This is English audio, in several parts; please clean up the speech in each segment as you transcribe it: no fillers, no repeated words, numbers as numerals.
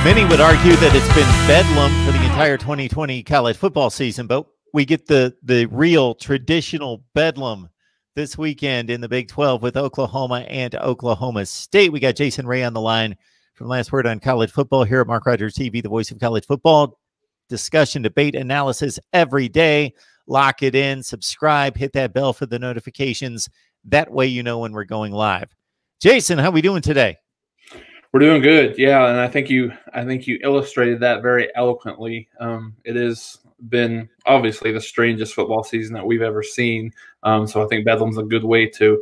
Many would argue that it's been bedlam for the entire 2020 college football season, but we get the real traditional bedlam this weekend in the Big 12 with Oklahoma and Oklahoma State. We got Jason Ray on the line from Last Word on College Football here at MarkRogersTV, the voice of college football. Discussion, debate, analysis every day. Lock it in, subscribe, hit that bell for the notifications. That way you know when we're going live. Jason, how we doing today? We're doing good, yeah, and I think you illustrated that very eloquently. It has been obviously the strangest football season that we've ever seen. So I think bedlam's a good way to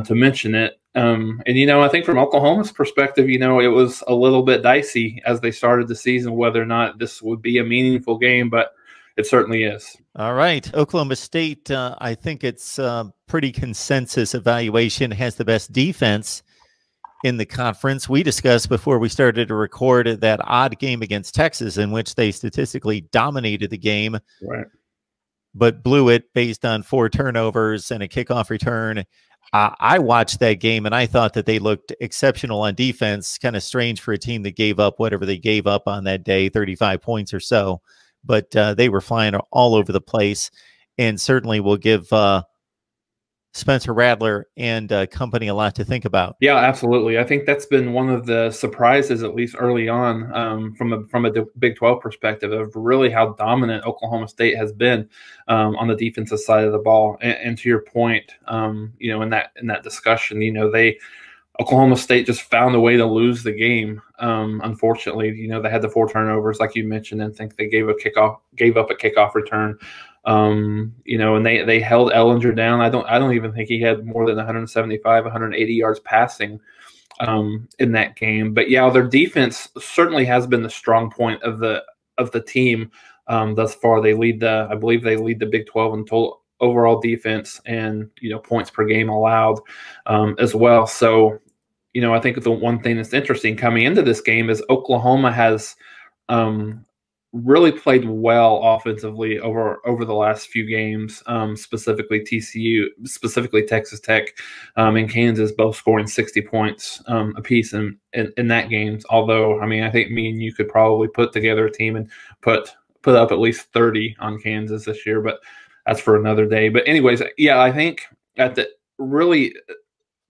mention it. And I think from Oklahoma's perspective, it was a little bit dicey as they started the season whether or not this would be a meaningful game, but it certainly is. All right, Oklahoma State. I think it's pretty consensus evaluation has the best defense in the conference. We discussed before we started to record that odd game against Texas in which they statistically dominated the game, right, but blew it based on 4 turnovers and a kickoff return. I watched that game and I thought that they looked exceptional on defense. Kind of strange for a team that gave up whatever they gave up on that day, 35 points or so, but they were flying all over the place, and certainly will give Spencer Rattler and company a lot to think about. Yeah, absolutely. I think that's been one of the surprises, at least early on, from a Big 12 perspective, of really how dominant Oklahoma State has been on the defensive side of the ball. And to your point, in that discussion, Oklahoma State just found a way to lose the game. Unfortunately, they had the 4 turnovers, like you mentioned, and think they gave up a kickoff return. And they held Ellinger down. I don't even think he had more than 175, 180 yards passing in that game. But yeah, their defense certainly has been the strong point of the team thus far. I believe they lead the Big 12 in total overall defense and points per game allowed as well. So I think the one thing that's interesting coming into this game is Oklahoma has really played well offensively over the last few games, specifically Texas Tech, and Kansas, both scoring 60 points apiece in that game. Although, I think me and you could probably put together a team and put up at least 30 on Kansas this year, but that's for another day. But anyways, yeah, I think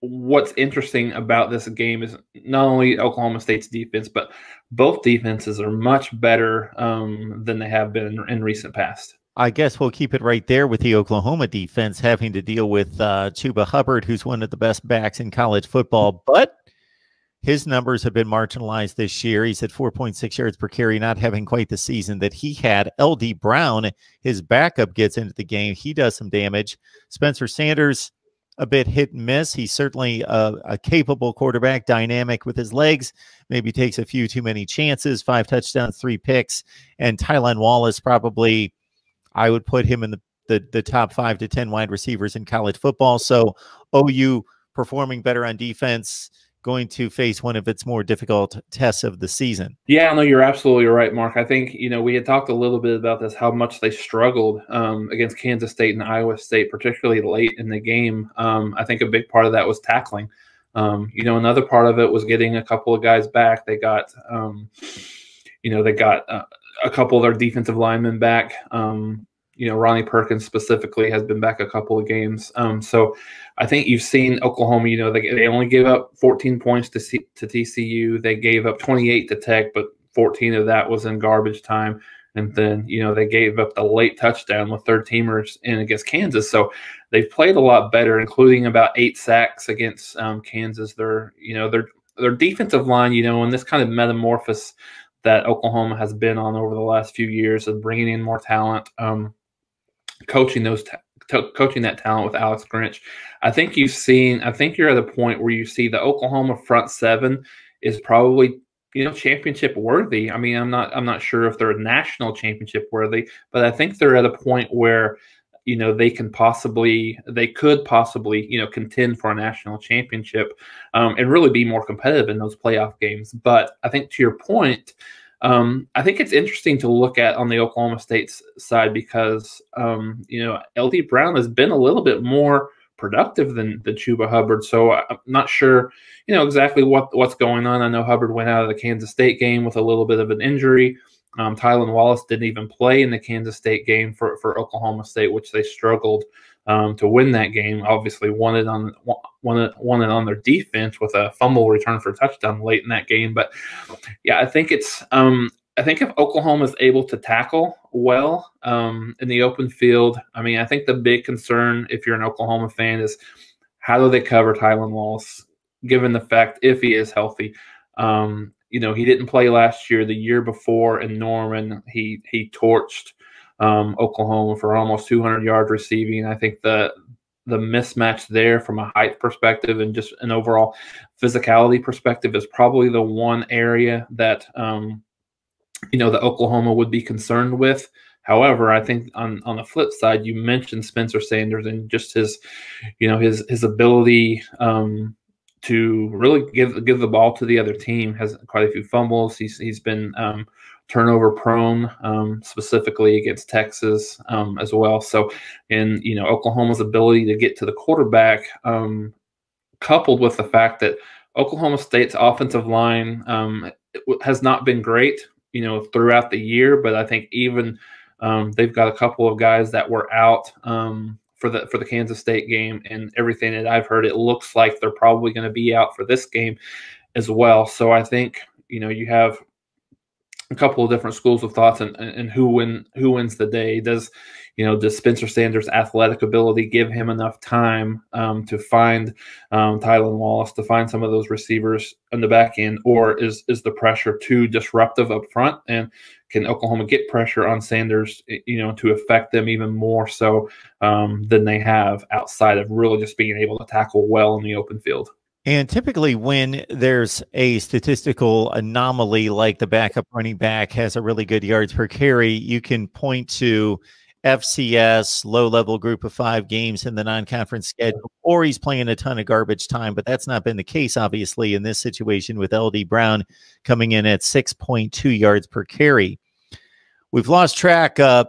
what's interesting about this game is not only Oklahoma State's defense, but both defenses are much better than they have been in recent past. I guess we'll keep it right there with the Oklahoma defense having to deal with Chuba Hubbard, who's one of the best backs in college football, but his numbers have been marginalized this year. He's at 4.6 yards per carry, not having quite the season that he had. L.D. Brown, his backup, gets into the game. He does some damage. Spencer Sanders, a bit hit and miss. He's certainly a capable quarterback, dynamic with his legs, maybe takes a few too many chances, 5 touchdowns, 3 picks. And Tylan Wallace, probably, I would put him in the top 5 to 10 wide receivers in college football. So OU performing better on defense, going to face one of its more difficult tests of the season. Yeah, no, you're absolutely right, Mark. I think, we had talked a little bit about this, how much they struggled against Kansas State and Iowa State, particularly late in the game. I think a big part of that was tackling. Another part of it was getting a couple of guys back. They got, a couple of their defensive linemen back. Ronnie Perkins specifically has been back a couple of games. So I think you've seen Oklahoma, they only gave up 14 points to TCU. They gave up 28 to Tech, but 14 of that was in garbage time. And then, they gave up the late touchdown with third-teamers in against Kansas. So they've played a lot better, including about 8 sacks against Kansas. Their defensive line, in this kind of metamorphosis that Oklahoma has been on over the last few years of bringing in more talent, coaching that talent with Alex Grinch. I think you're at a point where you see the Oklahoma front 7 is probably, championship worthy. I'm not sure if they're national championship worthy, but I think they're at a point where, they could possibly, contend for a national championship and really be more competitive in those playoff games. But I think to your point, I think it's interesting to look at on the Oklahoma State side because, L.D. Brown has been a little bit more productive than Chuba Hubbard. So I'm not sure, exactly what's going on. I know Hubbard went out of the Kansas State game with a little bit of an injury. Tylan Wallace didn't even play in the Kansas State game for Oklahoma State, which they struggled to win that game. Obviously, won it on their defense with a fumble return for a touchdown late in that game. But yeah, I think I think if Oklahoma is able to tackle well in the open field, I mean, I think the big concern, if you're an Oklahoma fan, is how do they cover Tylan Wallace, given the fact if he is healthy. He didn't play last year. The year before in Norman, he torched Oklahoma for almost 200 yards receiving. I think the mismatch there from a height perspective and just an overall physicality perspective is probably the one area that that Oklahoma would be concerned with. However, I think on the flip side, you mentioned Spencer Sanders and just his ability to really give the ball to the other team. Has quite a few fumbles. He's been turnover prone, specifically against Texas as well. So, and Oklahoma's ability to get to the quarterback, coupled with the fact that Oklahoma State's offensive line has not been great, throughout the year. But I think even they've got a couple of guys that were out for the Kansas State game, and everything that I've heard, it looks like they're probably going to be out for this game as well. So I think you have a couple of different schools of thoughts and who wins the day. Does Spencer Sanders' athletic ability give him enough time to find Tylan Wallace, to find some of those receivers on the back end, or is the pressure too disruptive up front? And can Oklahoma get pressure on Sanders, to affect them even more so than they have outside of really just being able to tackle well in the open field? And typically when there's a statistical anomaly like the backup running back has a really good yards per carry, you can point to FCS, low-level group of 5 games in the non-conference schedule, or he's playing a ton of garbage time. But that's not been the case, obviously, in this situation with LD Brown coming in at 6.2 yards per carry. We've lost track of,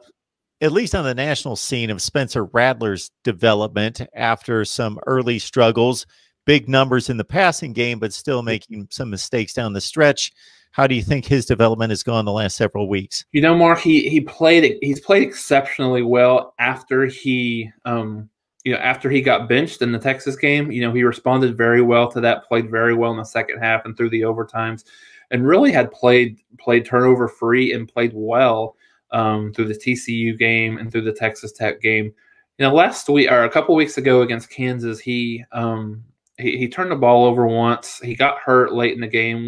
at least on the national scene, of Spencer Rattler's development after some early struggles. Big numbers in the passing game, but still making some mistakes down the stretch. How do you think his development has gone the last several weeks? Mark, he's played exceptionally well after he after he got benched in the Texas game. He responded very well to that, played very well in the second half and through the overtimes, and really had played turnover free and played well through the TCU game and through the Texas Tech game. Last week or a couple weeks ago against Kansas, he turned the ball over once. He got hurt late in the game,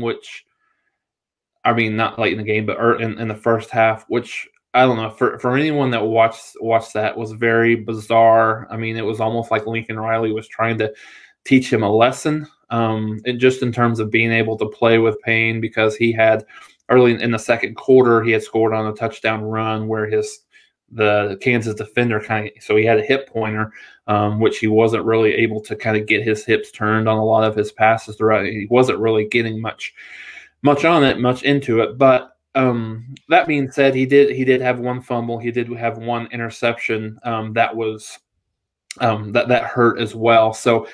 not late in the game, but in the first half, which I don't know, for anyone that watched that, was very bizarre. I mean, it was almost like Lincoln Riley was trying to teach him a lesson, and just in terms of being able to play with pain, because he had early in the second quarter, he had scored on a touchdown run where the Kansas defender so he had a hip pointer, which he wasn't really able to kind of get his hips turned on a lot of his passes throughout. He wasn't really getting much into it. But that being said, he did have one fumble. He did have one interception that was that hurt as well. So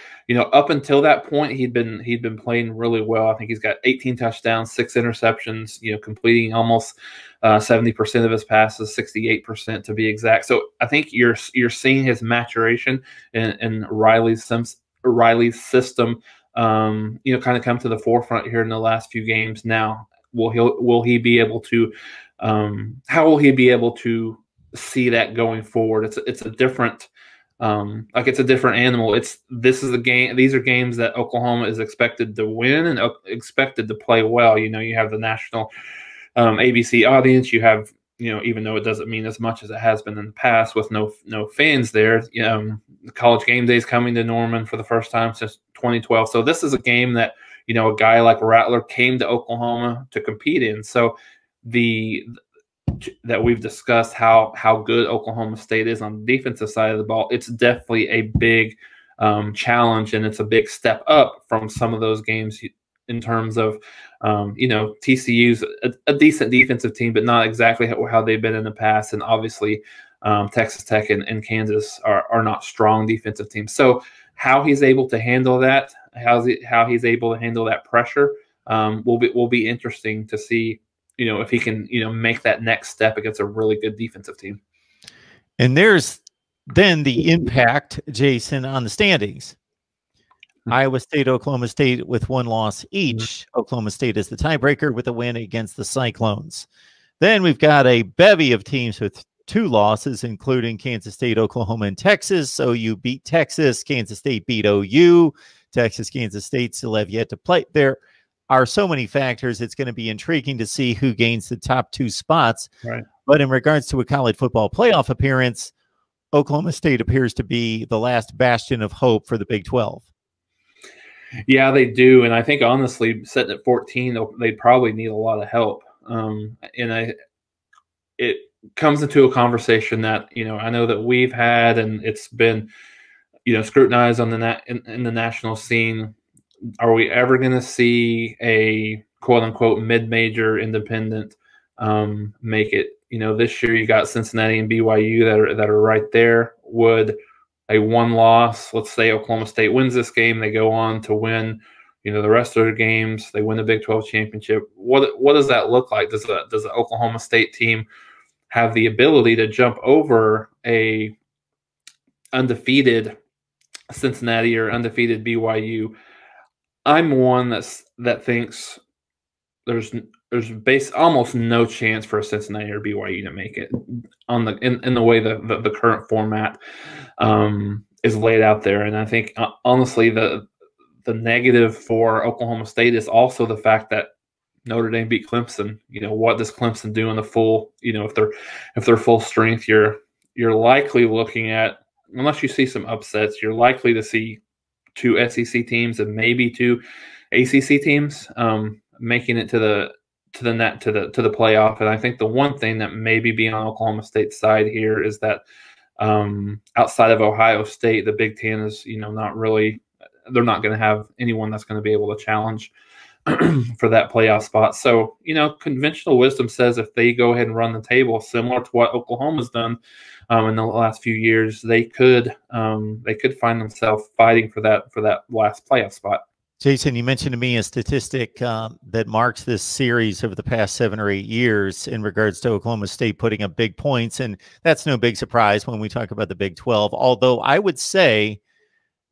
up until that point, he'd been playing really well. I think he's got 18 touchdowns, 6 interceptions. Completing almost 70% of his passes, 68% to be exact. So I think you're seeing his maturation in Riley's system. Kind of come to the forefront here in the last few games. Now, will he be able to? How will he be able to see that going forward? It's a different. It's a different animal. This is a game. These are games that Oklahoma is expected to win and expected to play well. You have the national ABC audience. You have even though it doesn't mean as much as it has been in the past with no fans there. The College Game Day is coming to Norman for the first time since 2012. So this is a game that a guy like Rattler came to Oklahoma to compete in. So that we've discussed how good Oklahoma State is on the defensive side of the ball. It's definitely a big challenge, and it's a big step up from some of those games in terms of TCU's a decent defensive team, but not exactly how they've been in the past. And obviously Texas Tech and Kansas are not strong defensive teams. So how he's able to handle that, how he's able to handle that pressure, will be interesting to see. If he can, make that next step against a really good defensive team. And there's then the impact, Jason, on the standings. Iowa State, Oklahoma State with one loss each. Oklahoma State is the tiebreaker with a win against the Cyclones. Then we've got a bevy of teams with 2 losses, including Kansas State, Oklahoma, and Texas. OU beat Texas. Kansas State beat OU. Texas, Kansas State still have yet to play. There are so many factors. It's going to be intriguing to see who gains the top 2 spots. Right. But in regards to a college football playoff appearance, Oklahoma State appears to be the last bastion of hope for the Big 12. Yeah, they do. And I think, honestly, sitting at 14, they probably need a lot of help. It comes into a conversation that, I know that we've had, and it's been, scrutinized on in the national scene. Are we ever going to see a quote unquote mid-major independent make it? This year you got Cincinnati and BYU that are right there. Would a one loss, let's say Oklahoma State wins this game, they go on to win, the rest of their games, they win the Big 12 championship. What does that look like? Does the Oklahoma State team have the ability to jump over a undefeated Cincinnati or undefeated BYU? I'm one that thinks there's almost no chance for a Cincinnati or BYU to make it in the way the current format is laid out there. And I think honestly the negative for Oklahoma State is also the fact that Notre Dame beat Clemson. What does Clemson do in the full? If they're full strength, you're likely looking at, unless you see some upsets, you're likely to see 2 SEC teams and maybe 2 ACC teams making it to the playoff. And I think the one thing that maybe be on Oklahoma State's side here is that outside of Ohio State, the Big Ten is not really, they're not going to have anyone that's going to be able to challenge for that playoff spot. So conventional wisdom says if they go ahead and run the table similar to what Oklahoma's done in the last few years, they could find themselves fighting for that last playoff spot. Jason, you mentioned to me a statistic that marks this series over the past 7 or 8 years in regards to Oklahoma State putting up big points, and that's no big surprise when we talk about the Big 12, although I would say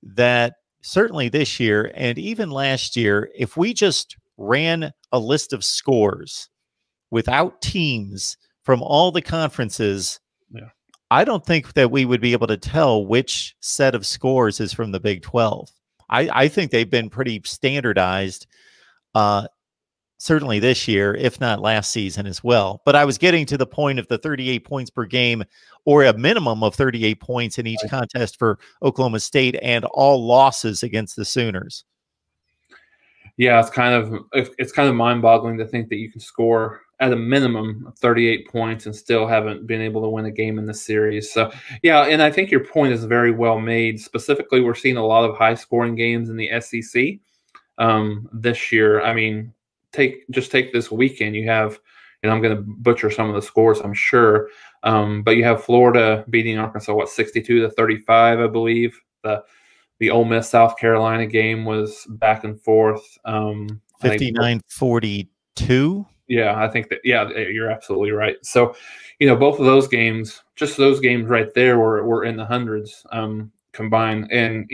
that certainly this year and even last year, if we just ran a list of scores without teams from all the conferences, I don't think that we would be able to tell which set of scores is from the Big 12. I think they've been pretty standardized, certainly this year, if not last season as well. But I was getting to the point of the 38 points per game, or a minimum of 38 points in each contest for Oklahoma State, and all losses against the Sooners. Yeah, it's kind of mind-boggling to think that you can score at a minimum of 38 points and still haven't been able to win a game in the series. So, yeah, and I think your point is very well made. Specifically, we're seeing a lot of high-scoring games in the SEC this year. I mean, take this weekend. You have, and I'm going to butcher some of the scores, I'm sure, but you have Florida beating Arkansas, 62-35, I believe. The Ole Miss South Carolina game was back and forth. 59-42. Yeah, I think that, yeah, you're absolutely right. So, both of those games, just those games right there were in the hundreds combined. And,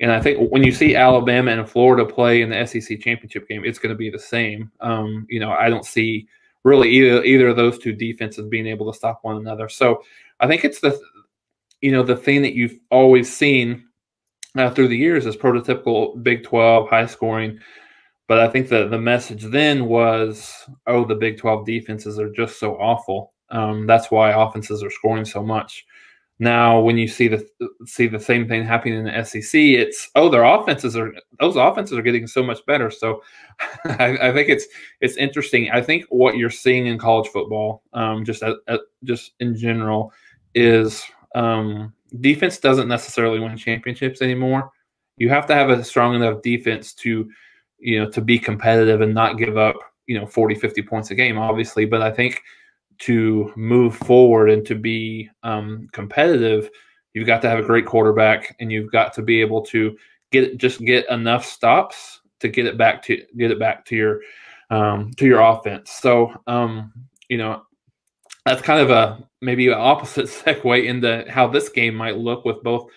I think when you see Alabama and Florida play in the SEC championship game, it's going to be the same. I don't see really either of those two defenses being able to stop one another. So I think it's the thing that you've always seen through the years is prototypical Big 12 high scoring. But I think the message then was, the Big 12 defenses are just so awful. That's why offenses are scoring so much. Now, when you see the same thing happening in the SEC, it's those offenses are getting so much better. So I think it's interesting. I think what you're seeing in college football, just in general, is defense doesn't necessarily win championships anymore. You have to have a strong enough defense to be competitive and not give up, 40, 50 points a game, obviously. But I think to move forward and to be competitive, you've got to have a great quarterback, and you've got to be able to get enough stops to get it back to your offense. So that's kind of a maybe an opposite segue into how this game might look with both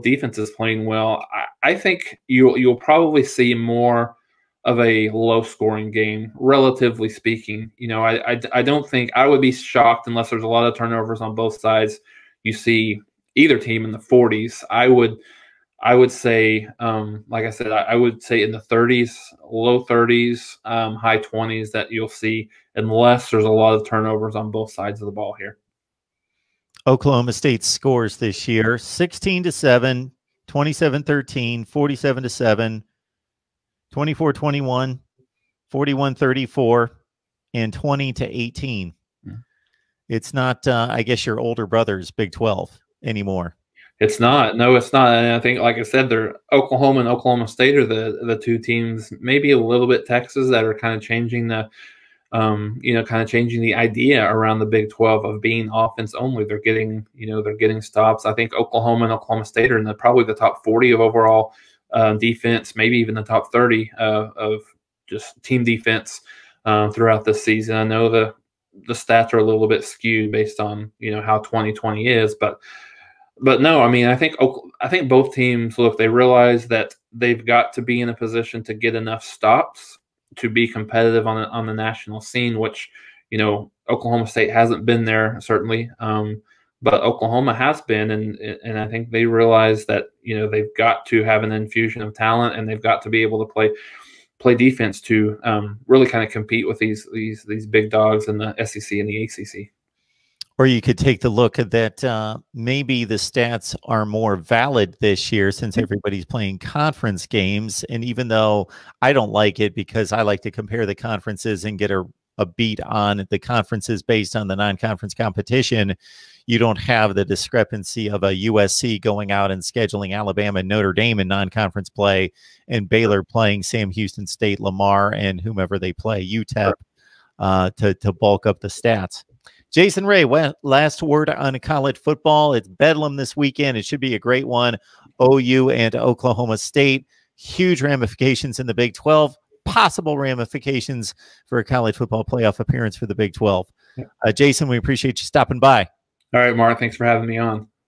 defenses playing well. I think you'll probably see more of a low scoring game, relatively speaking. I don't think I would be shocked unless there's a lot of turnovers on both sides. You see either team in the 40s. I would say, like I said, I would say in the 30s, low 30s, high 20s that you'll see, unless there's a lot of turnovers on both sides of the ball here. Oklahoma State scores this year 16-7, 27-13, 47-7, 24-21, 41-34, and 20-18. Yeah. It's not, I guess, your older brother's Big 12 anymore. It's not. No, it's not. And I think, like I said, they're Oklahoma and Oklahoma State are the two teams, maybe a little bit Texas, that are kind of changing the idea around the Big 12 of being offense only. They're getting stops. I think Oklahoma and Oklahoma State are in probably the top 40 of overall defense, maybe even the top 30 of just team defense throughout this season. I know the stats are a little bit skewed based on how 2020 is, but no, I mean, I think both teams, look, they realize that they've got to be in a position to get enough stops to be competitive on the national scene, which, Oklahoma State hasn't been there, certainly. But Oklahoma has been, and I think they realize that, they've got to have an infusion of talent, and they've got to be able to play defense to really kind of compete with these big dogs in the SEC and the ACC. Or you could take the look at that. Maybe the stats are more valid this year since everybody's playing conference games. And even though I don't like it, because I like to compare the conferences and get a beat on the conferences based on the non-conference competition, you don't have the discrepancy of a USC going out and scheduling Alabama and Notre Dame in non-conference play, and Baylor playing Sam Houston State, Lamar, and whomever they play, UTEP, to bulk up the stats. Jason Ray, last word on college football. It's Bedlam this weekend. It should be a great one. OU and Oklahoma State. Huge ramifications in the Big 12. Possible ramifications for a college football playoff appearance for the Big 12. Jason, we appreciate you stopping by. All right, Mark. Thanks for having me on.